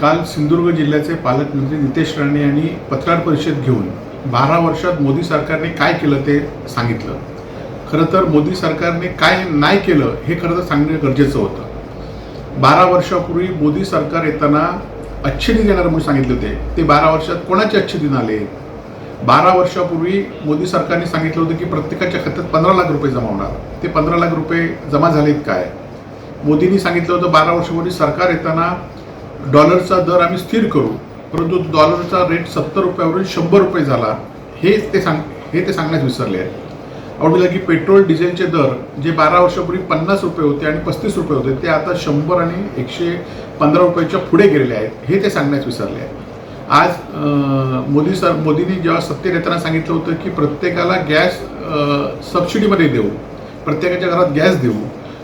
काल सिंधुदुर्ग जिल्ह्याचे पालकमंत्री नितेश राणे यांनी पत्रकार परिषद घेऊन 12 वर्षात मोदी सरकारने काय केलं ते सांगितलं। खरं तर मोदी सरकारने काय नाही केलं हे खरं तर सांगणे गरजेचं होतं। 12 वर्षापूर्वी मोदी सरकार येताना अच्छे दिन येणार म्हणून सांगितले होते, ते 12 वर्षात कोणाचे अच्छे दिन आले? 12 वर्षापूर्वी मोदी सरकारने सांगितलं होतं की प्रत्येकाच्या खात्यात 15 लाख रुपये जमा होणार, ते 15 लाख रुपये जमा झालेत काय? मोदींनी सांगितलं होतं 12 वर्षापूर्वी सरकार येताना डॉलरचा दर आम्ही स्थिर करू, परंतु डॉलरचा रेट 70 रुपयावरून 100 रुपये झाला, हे ते सांगण्यास विसरले आहेत। आवडीला की पेट्रोल डिझेलचे दर जे 12 वर्षापूर्वी 50 रुपये होते आणि 35 रुपये होते, ते आता 100 आणि 115 रुपयाच्या पुढे गेलेले आहेत, हे ते सांगण्यास विसरले आहेत। आज मोदींनी जेव्हा सत्तेत येताना सांगितलं होतं की प्रत्येकाला गॅस सबसिडीमध्ये देऊ, प्रत्येकाच्या घरात गॅस देऊ,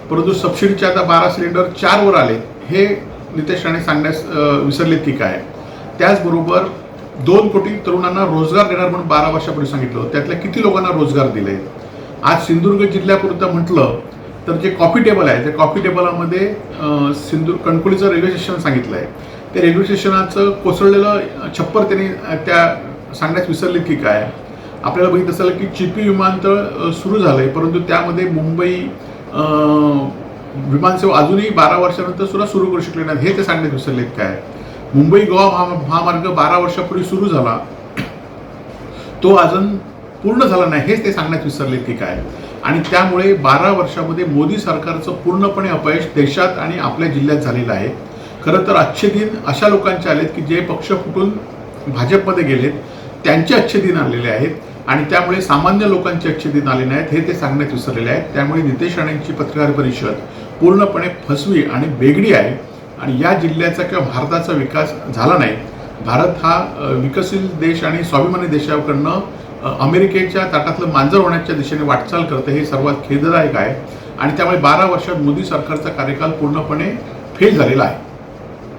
परंतु सबसिडीचे आता 12 सिलेंडर 4 वर आले, हे नितेश राणे सांगण्यास विसरलेत की काय? त्याचबरोबर 2 कोटी तरुणांना रोजगार देणार म्हणून 12 वर्षापूर्वी सांगितलं, त्यातल्या किती लोकांना रोजगार दिले? आज सिंधुदुर्ग जिल्ह्यापुरतं म्हटलं तर जे कॉफी टेबल आहे, त्या कॉफी टेबलामध्ये कणकवलीचं रेल्वे स्टेशन सांगितलं आहे, त्या रेल्वे स्टेशनाचं कोसळलेलं छप्पर त्यांनी त्या सांगण्यास विसरलेत की काय? आपल्याला बघितलं असेल की चिपी विमानतळ सुरू झालं आहे, परंतु त्यामध्ये मुंबई विमानसेवा अजूनही 12 वर्षानंतर सुद्धा सुरू करू शकले नाहीत, हे ते सांगण्यात विसरलेत काय? मुंबई गोवा महामार्ग 12 वर्षापूर्वी सुरू झाला, तो अजून पूर्ण झाला नाही, हेच ते सांगण्यात विसरलेत की काय? आणि त्यामुळे 12 वर्षामध्ये मोदी सरकारचं पूर्णपणे अपयश देशात आणि आपल्या जिल्ह्यात झालेलं आहे। खरं तर अच्छे दिन अशा लोकांचे आलेत की जे पक्ष फुटून भाजपमध्ये गेलेत, त्यांचे अच्छे दिन आलेले आहेत आणि त्यामुळे सामान्य लोकांचे अच्छे दिन आले नाहीत, हे ते सांगण्यात विसरलेले आहेत। त्यामुळे नितेश राणेंची पत्रकार परिषद पूर्णपणे फसवी आणि बेगडी आहे आणि या जिल्ह्याचा किंवा भारताचा विकास झाला नाही। भारत हा विकसित देश आणि स्वाभिमानी देशाकडनं अमेरिकेच्या ताटातलं मांजर होण्याच्या दिशेने वाटचाल करते, हे सर्वात खेददायक आहे आणि त्यामुळे 12 वर्षात मोदी सरकारचा कार्यकाल पूर्णपणे फेल झालेला आहे।